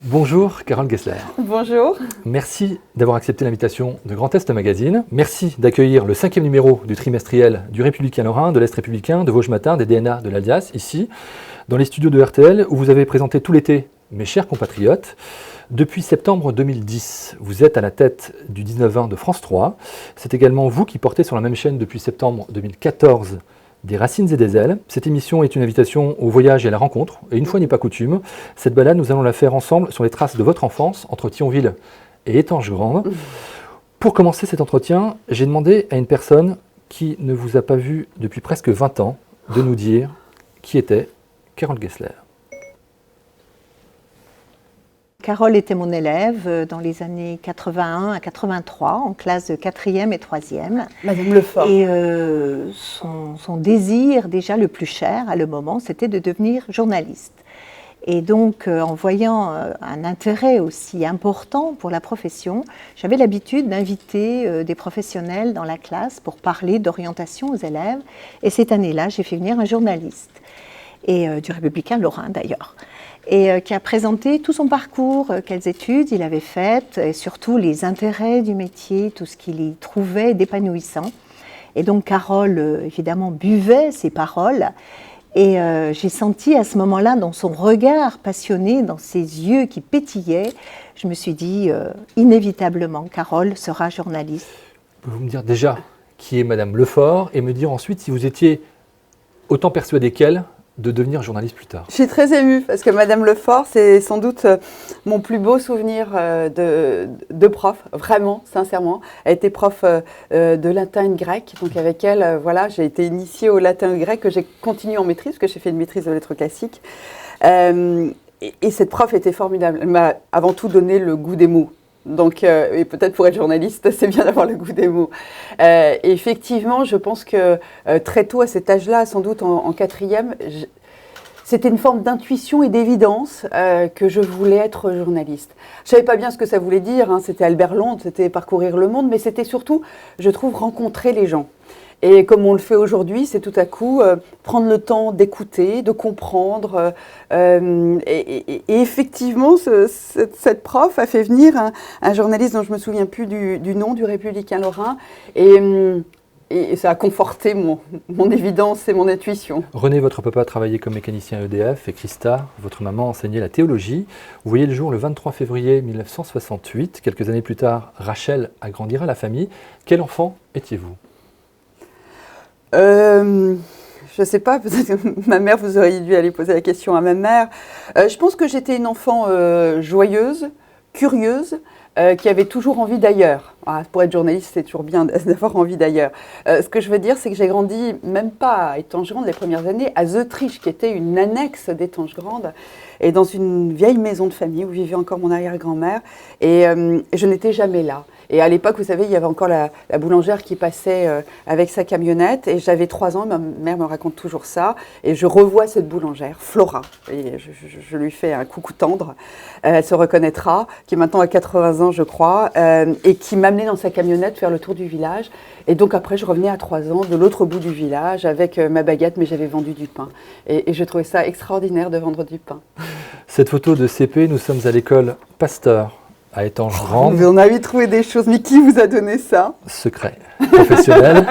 Bonjour Carole Gessler. Bonjour. Merci d'avoir accepté l'invitation de Grand Est Magazine. Merci d'accueillir le 5e numéro du trimestriel du Républicain Lorrain, de l'Est républicain, de Vosges Matin, des DNA de l'Alsace, ici, dans les studios de RTL, où vous avez présenté tout l'été mes chers compatriotes. Depuis septembre 2010, vous êtes à la tête du 19-20 de France 3. C'est également vous qui portez sur la même chaîne depuis septembre 2014 des Racines et des Ailes. Cette émission est une invitation au voyage et à la rencontre. Et une fois n'est pas coutume, cette balade, nous allons la faire ensemble sur les traces de votre enfance entre Thionville et Étanges-Grande. Pour commencer cet entretien, j'ai demandé à une personne qui ne vous a pas vu depuis presque 20 ans de nous dire qui était Carole Gessler. Carole était mon élève dans les années 81 à 83, en classe de 4e et 3e. Madame Lefort. Et son désir, déjà le plus cher à le moment, c'était de devenir journaliste. Et donc, en voyant un intérêt aussi important pour la profession, j'avais l'habitude d'inviter des professionnels dans la classe pour parler d'orientation aux élèves. Et cette année-là, j'ai fait venir un journaliste, et du Républicain Lorrain d'ailleurs, et qui a présenté tout son parcours, quelles études il avait faites, et surtout les intérêts du métier, tout ce qu'il y trouvait d'épanouissant. Et donc Carole, évidemment, buvait ses paroles, et j'ai senti à ce moment-là, dans son regard passionné, dans ses yeux qui pétillaient, je me suis dit, inévitablement, Carole sera journaliste. Pouvez-vous me dire déjà qui est Madame Lefort et me dire ensuite si vous étiez autant persuadée qu'elle de devenir journaliste plus tard? Je suis très émue parce que Madame Lefort, c'est sans doute mon plus beau souvenir de prof, vraiment, sincèrement. Elle était prof de latin et de grec, donc avec elle, voilà, j'ai été initiée au latin et au grec que j'ai continué en maîtrise, parce que j'ai fait une maîtrise de lettres classiques. Et cette prof était formidable. Elle m'a avant tout donné le goût des mots. Donc, et peut-être pour être journaliste, c'est bien d'avoir le goût des mots. Et effectivement, je pense que très tôt, à cet âge-là, sans doute en 4e, c'était une forme d'intuition et d'évidence que je voulais être journaliste. Je ne savais pas bien ce que ça voulait dire, hein, c'était Albert Londres, c'était parcourir le monde, mais c'était surtout, je trouve, rencontrer les gens. Et comme on le fait aujourd'hui, c'est tout à coup prendre le temps d'écouter, de comprendre. Et effectivement, cette prof a fait venir un journaliste dont je ne me souviens plus du nom, du Républicain Lorrain. Et ça a conforté mon évidence et mon intuition. René, votre papa travaillait comme mécanicien à EDF et Christa, votre maman, enseignait la théologie. Vous voyez le jour le 23 février 1968. Quelques années plus tard, Rachel agrandira la famille. Quel enfant étiez-vous ? Je ne sais pas, peut-être que ma mère, vous auriez dû aller poser la question à ma mère. Je pense que j'étais une enfant joyeuse, curieuse, qui avait toujours envie d'ailleurs. Ah, pour être journaliste, c'est toujours bien d'avoir envie d'ailleurs. Ce que je veux dire, c'est que j'ai grandi, même pas à Étanges-Grande les premières années, à Zeutriche, qui était une annexe d'Étanges-Grande, et dans une vieille maison de famille où vivait encore mon arrière-grand-mère, et je n'étais jamais là. Et à l'époque, vous savez, il y avait encore la boulangère qui passait avec sa camionnette, et j'avais 3 ans, ma mère me raconte toujours ça, et je revois cette boulangère, Flora, et je lui fais un coucou tendre, elle se reconnaîtra, qui maintenant a 80 ans, je crois, et qui m'amenait dans sa camionnette faire le tour du village. Et donc après, je revenais à 3 ans de l'autre bout du village avec ma baguette, mais j'avais vendu du pain. Et je trouvais ça extraordinaire de vendre du pain. Cette photo de CP, nous sommes à l'école Pasteur à Étanges-Grande. Vous en avez trouvé des choses, mais qui vous a donné ça? Secret professionnel.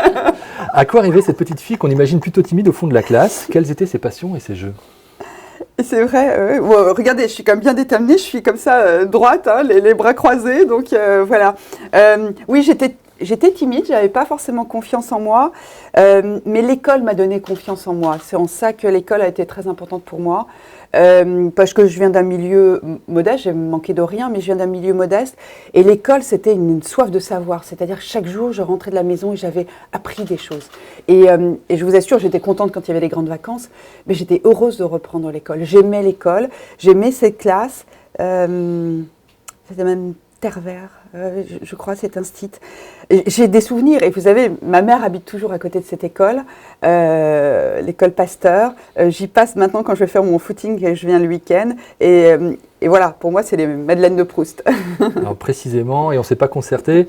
À quoi arrivait cette petite fille qu'on imagine plutôt timide au fond de la classe? Quelles étaient ses passions et ses jeux? Et c'est vrai, regardez, je suis quand même bien déterminée, je suis comme ça, droite, hein, les bras croisés, donc voilà. Oui, j'étais timide, je n'avais pas forcément confiance en moi, mais l'école m'a donné confiance en moi. C'est en ça que l'école a été très importante pour moi, parce que je viens d'un milieu modeste, j'ai manqué de rien, mais je viens d'un milieu modeste, et l'école, c'était une soif de savoir, c'est-à-dire chaque jour, je rentrais de la maison et j'avais appris des choses. Et je vous assure, j'étais contente quand il y avait les grandes vacances, mais j'étais heureuse de reprendre l'école. J'aimais l'école, j'aimais cette classe, c'était même Terre-Vert, je crois, cet institut. J'ai des souvenirs, et vous savez, ma mère habite toujours à côté de cette école, l'école Pasteur. J'y passe maintenant quand je vais faire mon footing, et je viens le week-end, et voilà, pour moi, c'est les Madeleines de Proust. Alors précisément, et on ne s'est pas concerté,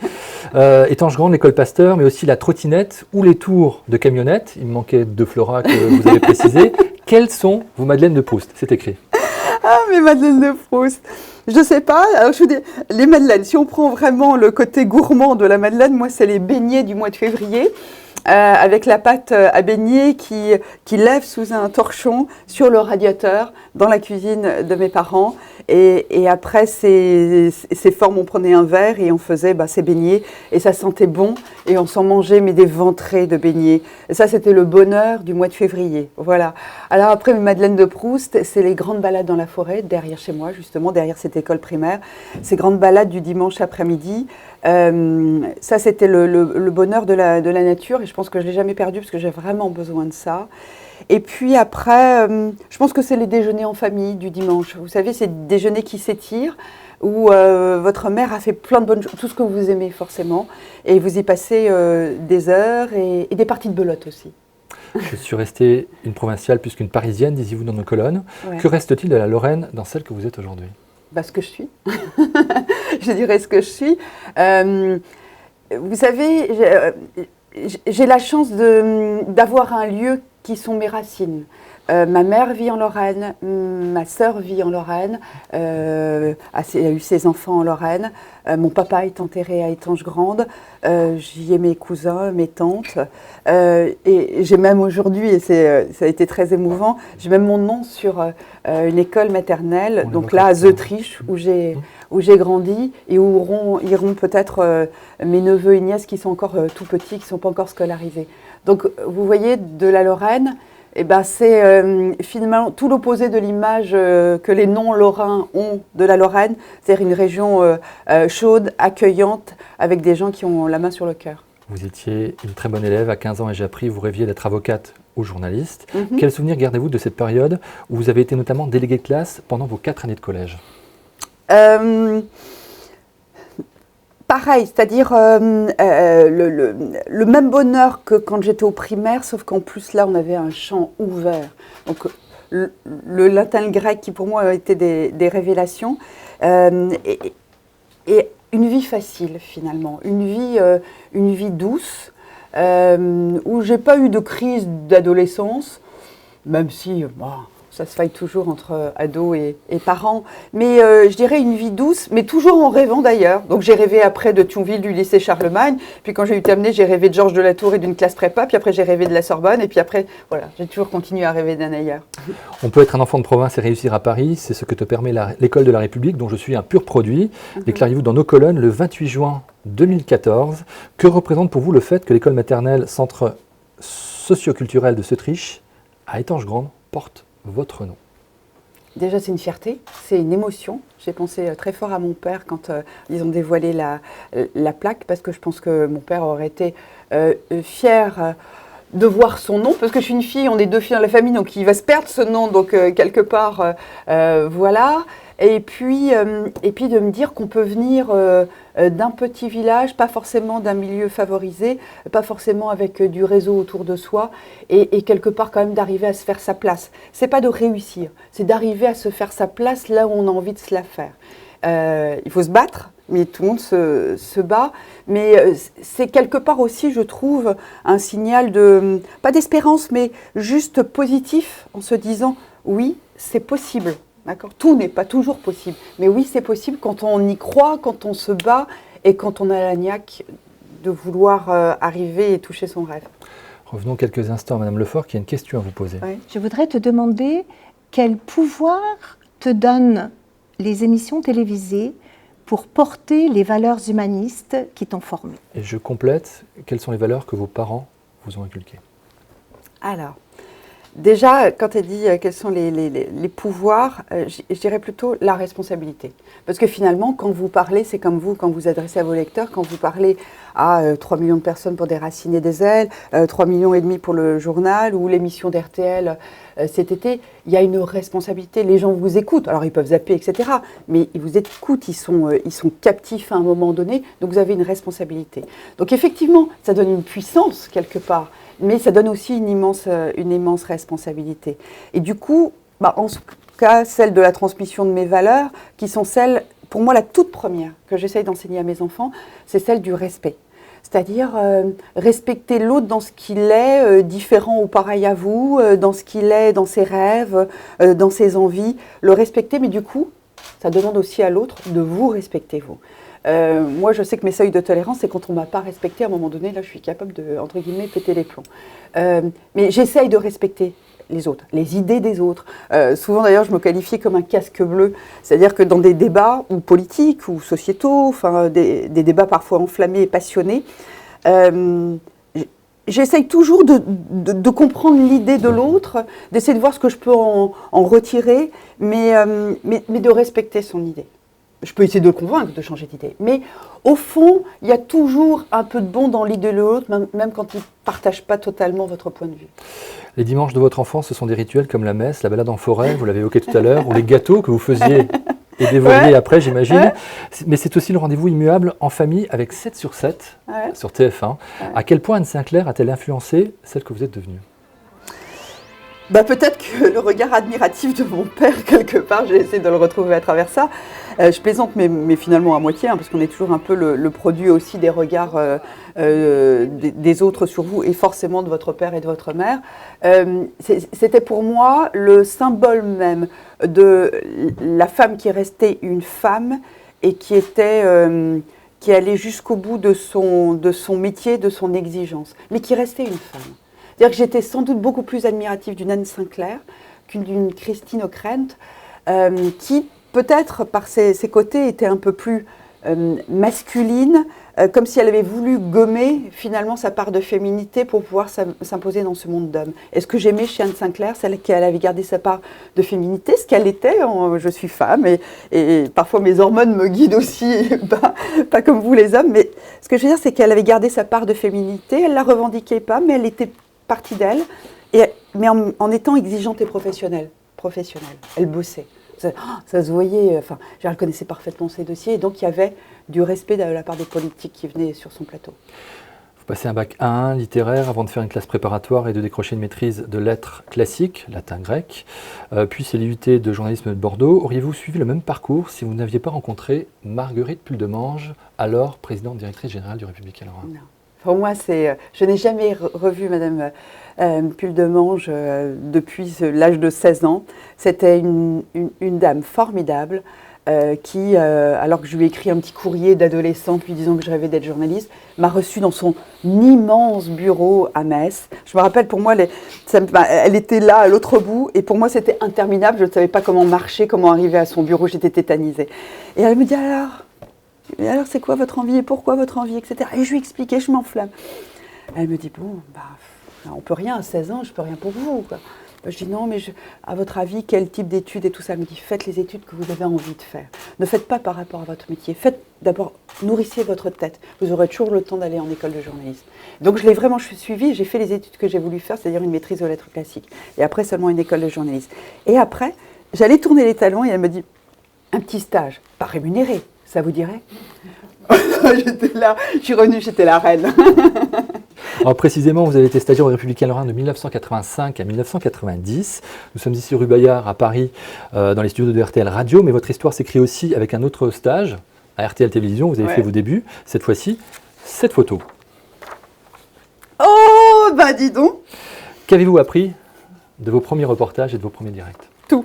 Étanges-Grande, l'école Pasteur, mais aussi la trottinette ou les tours de camionnette. Il me manquait 2 Flora que vous avez précisé. Quelles sont vos Madeleines de Proust? C'est écrit. Ah, mes Madeleines de Proust. Je sais pas. Alors, je vous dis, les madeleines, si on prend vraiment le côté gourmand de la madeleine, moi, c'est les beignets du mois de février. Avec la pâte à beignets qui lève sous un torchon sur le radiateur dans la cuisine de mes parents. Et après ces formes, on prenait un verre et on faisait ces beignets. Et ça sentait bon et on s'en mangeait, mais des ventrées de beignets. Et ça, c'était le bonheur du mois de février. Voilà. Alors après, mes madeleines de Proust, c'est les grandes balades dans la forêt, derrière chez moi, justement, derrière cette école primaire. Ces grandes balades du dimanche après-midi. Ça, c'était le bonheur de la nature et je pense que je ne l'ai jamais perdu parce que j'ai vraiment besoin de ça. Et puis après, je pense que c'est les déjeuners en famille du dimanche. Vous savez, c'est des déjeuners qui s'étirent où votre mère a fait plein de bonnes choses, tout ce que vous aimez forcément, et vous y passez des heures et des parties de belote aussi. Je suis restée une provinciale plus qu'une parisienne, disiez-vous dans nos colonnes. Ouais. Que reste-t-il de la Lorraine dans celle que vous êtes aujourd'hui ? Ce que je suis. Je dirais ce que je suis. Vous savez, j'ai la chance d'avoir un lieu qui sont mes racines. Ma mère vit en Lorraine, ma sœur vit en Lorraine, a eu ses enfants en Lorraine. Mon papa est enterré à Étanges-Grande. J'y ai mes cousins, mes tantes. Et j'ai même aujourd'hui, et ça a été très émouvant, j'ai même mon nom sur une école maternelle, donc là à Zeutriche, où j'ai grandi et où iront peut-être mes neveux et nièces qui sont encore tout petits, qui ne sont pas encore scolarisés. Donc vous voyez, de la Lorraine, c'est finalement tout l'opposé de l'image que les non-lorrains ont de la Lorraine, c'est-à-dire une région chaude, accueillante, avec des gens qui ont la main sur le cœur. Vous étiez une très bonne élève, à 15 ans et j'ai appris, vous rêviez d'être avocate ou journaliste. Quel souvenir gardez-vous de cette période où vous avez été notamment déléguée de classe pendant vos 4 années de collège ? Pareil, c'est-à-dire le même bonheur que quand j'étais au primaire, sauf qu'en plus là on avait un champ ouvert. Donc le latin, le grec qui pour moi a été des révélations et une vie facile finalement, une vie douce où j'ai pas eu de crise d'adolescence, même si ça se faille toujours entre ados et parents, mais je dirais une vie douce, mais toujours en rêvant d'ailleurs. Donc j'ai rêvé après de Thionville, du lycée Charlemagne, puis quand j'ai eu terminé, j'ai rêvé de Georges de la Tour et d'une classe prépa, puis après j'ai rêvé de la Sorbonne, et puis après, voilà, j'ai toujours continué à rêver d'un ailleurs. On peut être un enfant de province et réussir à Paris, c'est ce que te permet l'école de la République, dont je suis un pur produit. Déclariez-vous dans nos colonnes le 28 juin 2014. Que représente pour vous le fait que l'école maternelle Centre socioculturel de Zeutriche, à Étanges-Grande, porte votre nom? Déjà, c'est une fierté, c'est une émotion. J'ai pensé très fort à mon père quand ils ont dévoilé la plaque, parce que je pense que mon père aurait été fier de voir son nom, parce que je suis une fille, on est 2 filles dans la famille, donc il va se perdre ce nom, donc quelque part, voilà. Et puis de me dire qu'on peut venir d'un petit village, pas forcément d'un milieu favorisé, pas forcément avec du réseau autour de soi, et quelque part quand même d'arriver à se faire sa place. C'est pas de réussir, c'est d'arriver à se faire sa place là où on a envie de se la faire. Il faut se battre, mais tout le monde se bat. Mais c'est quelque part aussi, je trouve, un signal de, pas d'espérance, mais juste positif, en se disant oui, c'est possible. D'accord. Tout n'est pas toujours possible, mais oui, c'est possible quand on y croit, quand on se bat et quand on a la niaque de vouloir arriver et toucher son rêve. Revenons quelques instants à Madame Lefort qui a une question à vous poser. Oui. Je voudrais te demander quel pouvoir te donnent les émissions télévisées pour porter les valeurs humanistes qui t'ont formé. Et je complète, quelles sont les valeurs que vos parents vous ont inculquées? Alors, déjà, quand elle dit quels sont les pouvoirs, je dirais plutôt la responsabilité. Parce que finalement, quand vous parlez, c'est comme vous, quand vous adressez à vos lecteurs, quand vous parlez à 3 millions de personnes pour Déraciner des ailes, 3,5 millions pour le journal ou l'émission d'RTL cet été, il y a une responsabilité. Les gens vous écoutent, alors ils peuvent zapper, etc. Mais ils vous écoutent, ils sont captifs à un moment donné, donc vous avez une responsabilité. Donc effectivement, ça donne une puissance quelque part, mais ça donne aussi une immense responsabilité. Et du coup, en ce cas, celle de la transmission de mes valeurs, qui sont celles, pour moi, la toute première que j'essaye d'enseigner à mes enfants, c'est celle du respect. C'est-à-dire respecter l'autre dans ce qu'il est, différent ou pareil à vous, dans ce qu'il est, dans ses rêves, dans ses envies, le respecter, mais du coup, ça demande aussi à l'autre de vous respecter, vous. Moi, je sais que mes seuils de tolérance, c'est quand on ne m'a pas respecté, à un moment donné, là, je suis capable de, entre guillemets, péter les plombs. Mais j'essaye de respecter les autres, les idées des autres. Souvent, d'ailleurs, je me qualifiais comme un casque bleu. C'est-à-dire que dans des débats, ou politiques, ou sociétaux, enfin, des débats parfois enflammés et passionnés, j'essaye toujours de comprendre l'idée de l'autre, d'essayer de voir ce que je peux en retirer, mais de respecter son idée. Je peux essayer de le convaincre de changer d'idée. Mais au fond, il y a toujours un peu de bon dans l'idée de l'autre, même quand il ne partage pas totalement votre point de vue. Les dimanches de votre enfance, ce sont des rituels comme la messe, la balade en forêt, vous l'avez évoqué tout à l'heure, ou les gâteaux que vous faisiez et dévoriez après, j'imagine. Ouais. Mais c'est aussi le rendez-vous immuable en famille avec 7 sur 7 sur TF1. Ouais. À quel point Anne Sinclair a-t-elle influencé celle que vous êtes devenue ? Peut-être que le regard admiratif de mon père, quelque part, j'ai essayé de le retrouver à travers ça. Je plaisante, mais finalement à moitié, parce qu'on est toujours un peu le produit aussi des regards des autres sur vous, et forcément de votre père et de votre mère. C'était pour moi le symbole même de la femme qui restait une femme et qui allait jusqu'au bout de son métier, de son exigence, mais qui restait une femme. C'est-à-dire que j'étais sans doute beaucoup plus admirative d'une Anne Sinclair qu'une d'une Christine O'Krent, qui peut-être par ses côtés était un peu plus masculine, comme si elle avait voulu gommer finalement sa part de féminité pour pouvoir s'imposer dans ce monde d'hommes. Et ce que j'aimais chez Anne Sinclair, c'est qu'elle avait gardé sa part de féminité, ce qu'elle était. Je suis femme et parfois mes hormones me guident aussi, pas comme vous les hommes, mais ce que je veux dire, c'est qu'elle avait gardé sa part de féminité, elle ne la revendiquait pas, mais elle était partie d'elle, mais en étant exigeante et professionnelle. Elle bossait. Ça se voyait, enfin, elle connaissait parfaitement ses dossiers, et donc il y avait du respect de la part des politiques qui venaient sur son plateau. Vous passez un bac 1 littéraire avant de faire une classe préparatoire et de décrocher une maîtrise de lettres classiques, latin-grec, puis c'est l'IUT de journalisme de Bordeaux. Auriez-vous suivi le même parcours si vous n'aviez pas rencontré Marguerite Puldemange, alors présidente directrice générale du Républicain Lorrain ? Non. Pour moi, je n'ai jamais revu Madame Puldemange depuis l'âge de 16 ans. C'était une dame formidable qui, alors que je lui ai écrit un petit courrier d'adolescente lui disant que je rêvais d'être journaliste, m'a reçue dans son immense bureau à Metz. Je me rappelle, pour moi, elle était là à l'autre bout et pour moi, c'était interminable. Je ne savais pas comment marcher, comment arriver à son bureau. J'étais tétanisée. Et elle me dit alors, c'est quoi votre envie et pourquoi votre envie, etc. Et je lui expliquais, je m'enflamme. Elle me dit, bon, on ne peut rien à 16 ans, je ne peux rien pour vous, quoi. Je dis, non, mais à votre avis, quel type d'études et tout ça? Elle me dit, faites les études que vous avez envie de faire. Ne faites pas par rapport à votre métier. Faites d'abord, nourrissez votre tête. Vous aurez toujours le temps d'aller en école de journalisme. Donc je l'ai vraiment suivi, j'ai fait les études que j'ai voulu faire, c'est-à-dire une maîtrise de lettres classiques. Et après, seulement une école de journalisme. Et après, j'allais tourner les talons et elle me dit, un petit stage, pas rémunéré. Ça vous dirait? J'étais là, je suis revenue, j'étais la reine. Alors précisément, vous avez été stagiaire au Républicain Lorrain de 1985 à 1990. Nous sommes ici rue Bayard à Paris, dans les studios de RTL Radio, mais votre histoire s'écrit aussi avec un autre stage à RTL Télévision. Vous avez fait vos débuts, cette fois-ci, cette photo. Oh, dis donc. Qu'avez-vous appris de vos premiers reportages et de vos premiers directs? Tout.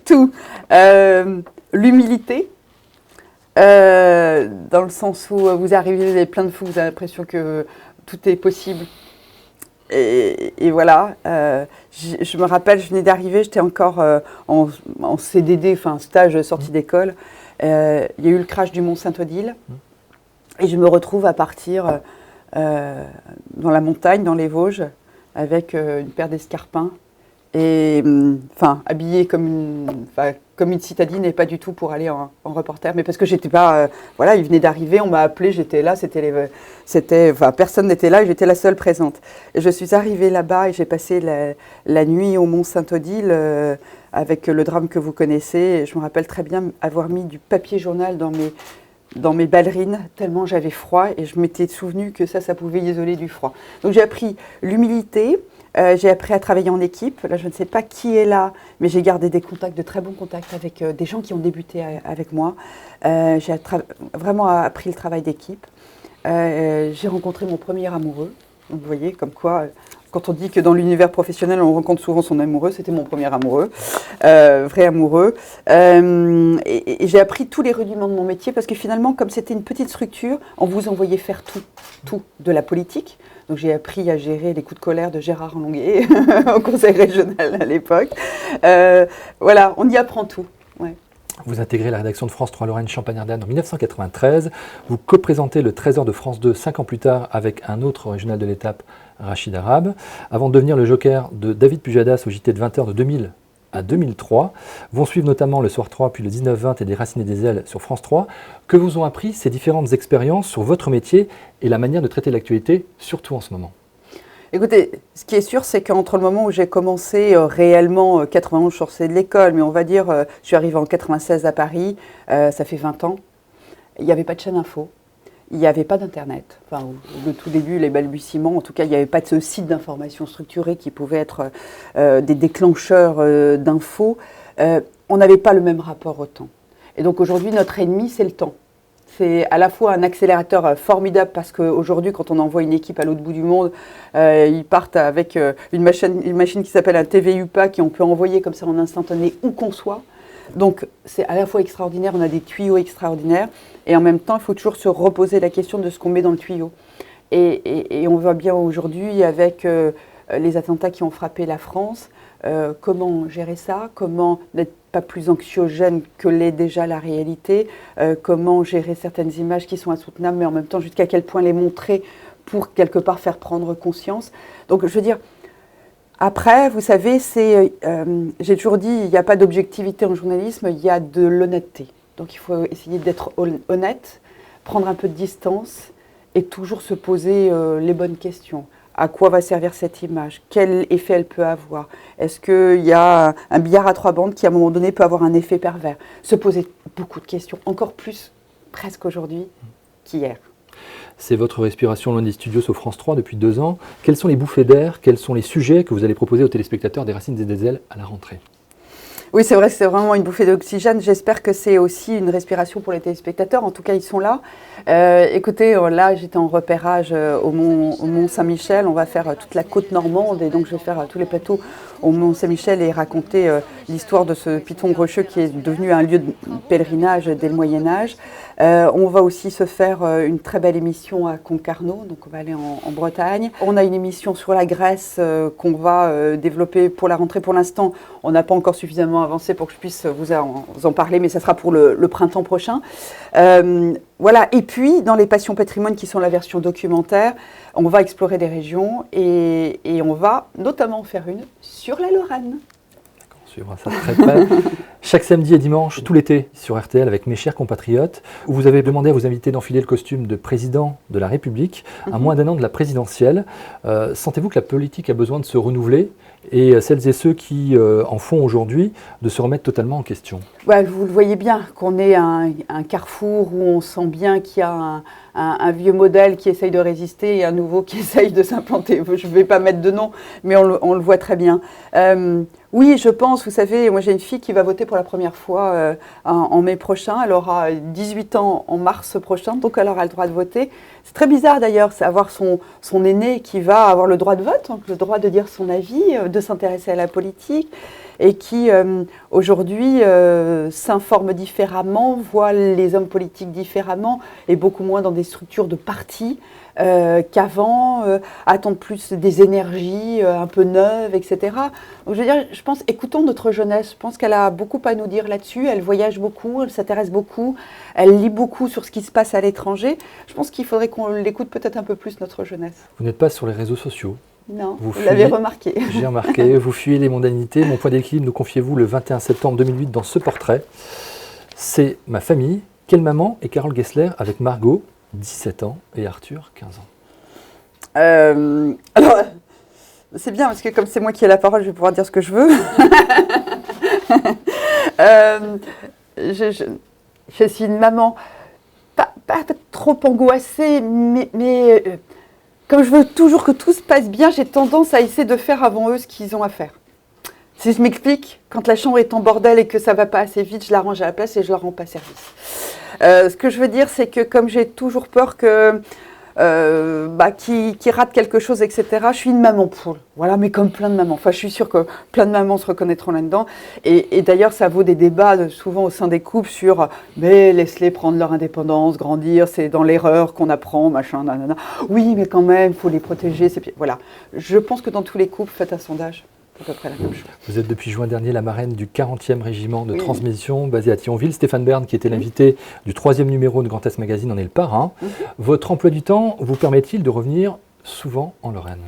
Tout. L'humilité. Dans le sens où vous arrivez, vous avez plein de fous, vous avez l'impression que tout est possible. Et voilà, je me rappelle, je venais d'arriver, j'étais encore en CDD, enfin stage sortie d'école. Il y a eu le crash du Mont Saint-Odile. Et je me retrouve à partir dans la montagne, dans les Vosges, avec une paire d'escarpins. Et habillée comme une citadine et pas du tout pour aller en reporter, mais parce que j'étais pas, il venait d'arriver, on m'a appelé, j'étais là, personne n'était là et j'étais la seule présente. Et je suis arrivée là-bas et j'ai passé la nuit au Mont Saint-Odile avec le drame que vous connaissez. Et je me rappelle très bien avoir mis du papier journal dans mes ballerines, tellement j'avais froid et je m'étais souvenu que ça pouvait isoler du froid. Donc j'ai appris l'humilité. J'ai appris à travailler en équipe. Là, je ne sais pas qui est là, mais j'ai gardé des contacts, de très bons contacts avec des gens qui ont débuté avec moi. J'ai vraiment appris le travail d'équipe. J'ai rencontré mon premier amoureux. Donc, vous voyez, comme quoi, Quand on dit que dans l'univers professionnel, on rencontre souvent son amoureux, c'était mon premier amoureux, vrai amoureux. Et j'ai appris tous les rudiments de mon métier parce que finalement, comme c'était une petite structure, on vous envoyait faire tout de la politique. Donc j'ai appris à gérer les coups de colère de Gérard Longuet au conseil régional à l'époque. Voilà, on y apprend tout. Ouais. Vous intégrez la rédaction de France 3 Lorraine Champagne-Ardenne en 1993. Vous co-présentez le Trésor de France 2 5 ans plus tard avec un autre régional de l'étape, Rachid Arabe, avant de devenir le joker de David Pujadas au JT de 20h de 2000 à 2003. Vont suivre notamment le Soir 3 puis le 19-20 et des Racines et des Ailes sur France 3. Que vous ont appris ces différentes expériences sur votre métier et la manière de traiter l'actualité, surtout en ce moment? Écoutez, ce qui est sûr, c'est qu'entre le moment où j'ai commencé réellement, 91, je sortais de l'école, mais on va dire, je suis arrivée en 96 à Paris, ça fait 20 ans, il n'y avait pas de chaîne info, il n'y avait pas d'Internet. Enfin, le tout début, les balbutiements, en tout cas, il n'y avait pas de ce site d'information structuré qui pouvait être des déclencheurs d'infos. On n'avait pas le même rapport au temps. Et donc aujourd'hui, notre ennemi, c'est le temps. C'est à la fois un accélérateur formidable parce qu'aujourd'hui, quand on envoie une équipe à l'autre bout du monde, ils partent avec une machine qui s'appelle un TVUPA qu'on peut envoyer comme ça en instantané où qu'on soit. Donc c'est à la fois extraordinaire, on a des tuyaux extraordinaires et en même temps, il faut toujours se reposer la question de ce qu'on met dans le tuyau. Et on voit bien aujourd'hui avec les attentats qui ont frappé la France, comment gérer ça, comment n'être pas plus anxiogène que l'est déjà la réalité, comment gérer certaines images qui sont insoutenables, mais en même temps jusqu'à quel point les montrer pour quelque part faire prendre conscience. Donc je veux dire, après, vous savez, j'ai toujours dit, il n'y a pas d'objectivité en journalisme, il y a de l'honnêteté. Donc il faut essayer d'être honnête, prendre un peu de distance et toujours se poser les bonnes questions. À quoi va servir cette image? Quel effet elle peut avoir? Est-ce qu'il y a un billard à 3 bandes qui, à un moment donné, peut avoir un effet pervers? Se poser beaucoup de questions, encore plus presque aujourd'hui qu'hier. C'est votre respiration loin des studios sur France 3 depuis 2 ans. Quelles sont les bouffées d'air? Quels sont les sujets que vous allez proposer aux téléspectateurs des Racines et des Ailes à la rentrée? Oui, c'est vrai que c'est vraiment une bouffée d'oxygène. J'espère que c'est aussi une respiration pour les téléspectateurs. En tout cas, ils sont là. Écoutez, là, j'étais en repérage au Mont Saint-Michel. On va faire toute la côte normande et donc je vais faire tous les plateaux au Mont Saint-Michel et raconter l'histoire de ce piton rocheux qui est devenu un lieu de pèlerinage dès le Moyen-Âge. On va aussi se faire une très belle émission à Concarneau, donc on va aller en Bretagne. On a une émission sur la Grèce qu'on va développer pour la rentrée. Pour l'instant, on n'a pas encore suffisamment avancé pour que je puisse vous en parler, mais ça sera pour le printemps prochain. Voilà. Et puis, dans les Passions Patrimoine, qui sont la version documentaire, on va explorer des régions et on va notamment en faire une sur la Lorraine. On suivra ça très près. Chaque samedi et dimanche, tout l'été, sur RTL, avec mes chers compatriotes, où vous avez demandé à vos invités d'enfiler le costume de président de la République, à moins d'1 an de la présidentielle. Sentez-vous que la politique a besoin de se renouveler et celles et ceux qui en font aujourd'hui, de se remettre totalement en question? Ouais, vous le voyez bien, qu'on est un carrefour où on sent bien qu'il y a un vieux modèle qui essaye de résister et un nouveau qui essaye de s'implanter. Je ne vais pas mettre de nom, mais on le voit très bien. Oui, je pense, vous savez, moi j'ai une fille qui va voter pour la première fois en mai prochain. Elle aura 18 ans en mars prochain, donc elle aura le droit de voter. C'est très bizarre d'ailleurs, c'est avoir son aîné qui va avoir le droit de vote, donc le droit de dire son avis, de s'intéresser à la politique, et qui aujourd'hui s'informe différemment, voit les hommes politiques différemment, et beaucoup moins dans des structures de partis qu'avant, attendent plus des énergies un peu neuves, etc. Donc je veux dire, je pense, écoutons notre jeunesse, je pense qu'elle a beaucoup à nous dire là-dessus, elle voyage beaucoup, elle s'intéresse beaucoup, elle lit beaucoup sur ce qui se passe à l'étranger. Je pense qu'il faudrait qu'on l'écoute peut-être un peu plus, notre jeunesse. Vous n'êtes pas sur les réseaux sociaux? Non, vous l'avez remarqué. J'ai remarqué, vous fuyez les mondanités. Mon point d'équilibre, nous confiez-vous le 21 septembre 2008 dans ce portrait. C'est ma famille, Quelle maman et Carole Gessler avec Margot, 17 ans, et Arthur, 15 ans. Alors, c'est bien parce que comme c'est moi qui ai la parole, je vais pouvoir dire ce que je veux. Je suis une maman pas trop angoissée, mais comme je veux toujours que tout se passe bien, j'ai tendance à essayer de faire avant eux ce qu'ils ont à faire. Si je m'explique, quand la chambre est en bordel et que ça ne va pas assez vite, je la range à la place et je ne leur rends pas service. Ce que je veux dire, c'est que comme j'ai toujours peur que qui rate quelque chose, etc. Je suis une maman poule, voilà, mais comme plein de mamans. Enfin, je suis sûre que plein de mamans se reconnaîtront là-dedans. Et d'ailleurs, ça vaut des débats souvent au sein des couples sur « mais laisse-les prendre leur indépendance, grandir, c'est dans l'erreur qu'on apprend, machin, nanana. Oui, mais quand même, il faut les protéger. » Voilà. Je pense que dans tous les couples, faites un sondage. À peu près la même chose. Vous êtes depuis juin dernier la marraine du 40e régiment de transmission basé à Thionville. Stéphane Bern, qui était l'invité du 3e numéro de Grand Est Magazine, en est le parrain. Votre emploi du temps vous permet-il de revenir souvent en Lorraine ?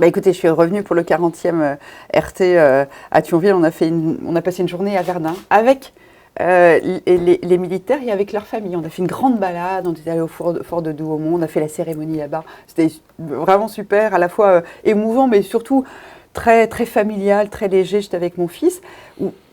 Écoutez, je suis revenue pour le 40e RT à Thionville. On a passé une journée à Verdun avec les militaires et avec leur famille. On a fait une grande balade, on est allé au fort de Douaumont, on a fait la cérémonie là-bas. C'était vraiment super, à la fois émouvant, mais surtout très, très familial, très léger. J'étais avec mon fils.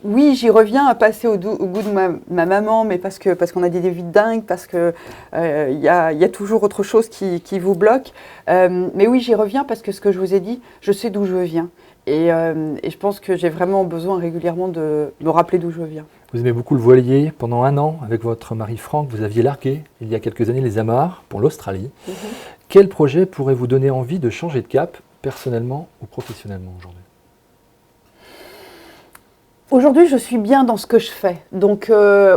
Oui, j'y reviens à passer au goût de ma maman, mais parce qu'on a des vies dingues, parce qu'il y a toujours autre chose qui vous bloque. Mais oui, j'y reviens parce que ce que je vous ai dit, je sais d'où je viens. Et je pense que j'ai vraiment besoin régulièrement de me rappeler d'où je viens. Vous aimez beaucoup le voilier. Pendant 1 an, avec votre mari Franck, vous aviez largué, il y a quelques années, les amarres pour l'Australie. Quel projet pourrait vous donner envie de changer de cap, personnellement ou professionnellement aujourd'hui ? Aujourd'hui, je suis bien dans ce que je fais. Donc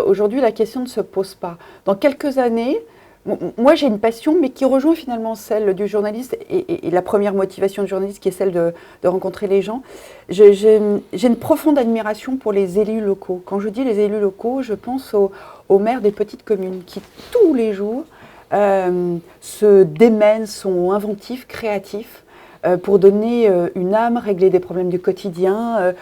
aujourd'hui, la question ne se pose pas. Dans quelques années, moi j'ai une passion, mais qui rejoint finalement celle du journaliste et la première motivation du journaliste, qui est celle de rencontrer les gens. J'ai une profonde admiration pour les élus locaux. Quand je dis les élus locaux, je pense aux maires des petites communes qui, tous les jours, se démènent, sont inventifs, créatifs, pour donner une âme, régler des problèmes du quotidien,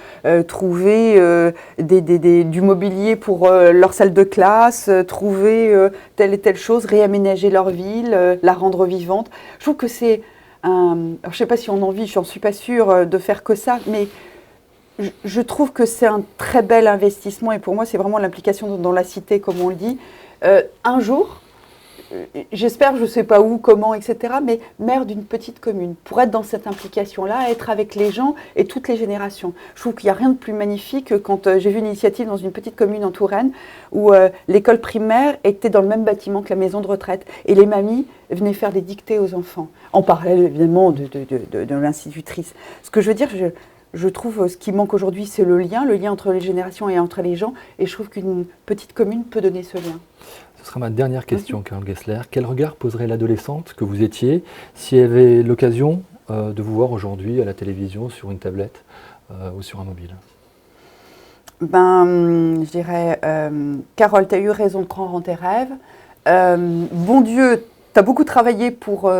trouver du mobilier pour leur salle de classe, trouver telle et telle chose, réaménager leur ville, la rendre vivante. Je trouve que c'est alors, je ne sais pas si on a envie, je n'en suis pas sûre de faire que ça, mais je trouve que c'est un très bel investissement et pour moi, c'est vraiment l'implication dans la cité, comme on le dit. Un jour, j'espère, je ne sais pas où, comment, etc., mais maire d'une petite commune, pour être dans cette implication-là, être avec les gens et toutes les générations. Je trouve qu'il n'y a rien de plus magnifique que quand j'ai vu une initiative dans une petite commune en Touraine où l'école primaire était dans le même bâtiment que la maison de retraite et les mamies venaient faire des dictées aux enfants, en parallèle évidemment de l'institutrice. Ce que je veux dire, je trouve ce qui manque aujourd'hui, c'est le lien entre les générations et entre les gens, et je trouve qu'une petite commune peut donner ce lien. Ce sera ma dernière question, Carole Gessler. Quel regard poserait l'adolescente que vous étiez si elle avait l'occasion de vous voir aujourd'hui à la télévision, sur une tablette ou sur un mobile ? Je dirais, Carole, tu as eu raison de croire en tes rêves. Bon Dieu, tu as beaucoup travaillé pour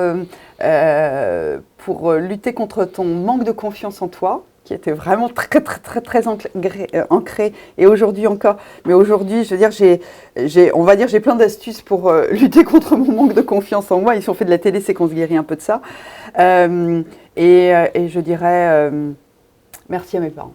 lutter contre ton manque de confiance en toi, qui était vraiment très, très, très, très ancré, et aujourd'hui encore. Mais aujourd'hui, je veux dire, j'ai plein d'astuces pour lutter contre mon manque de confiance en moi. Et si on fait de la télé, c'est qu'on se guérit un peu de ça. Et je dirais merci à mes parents.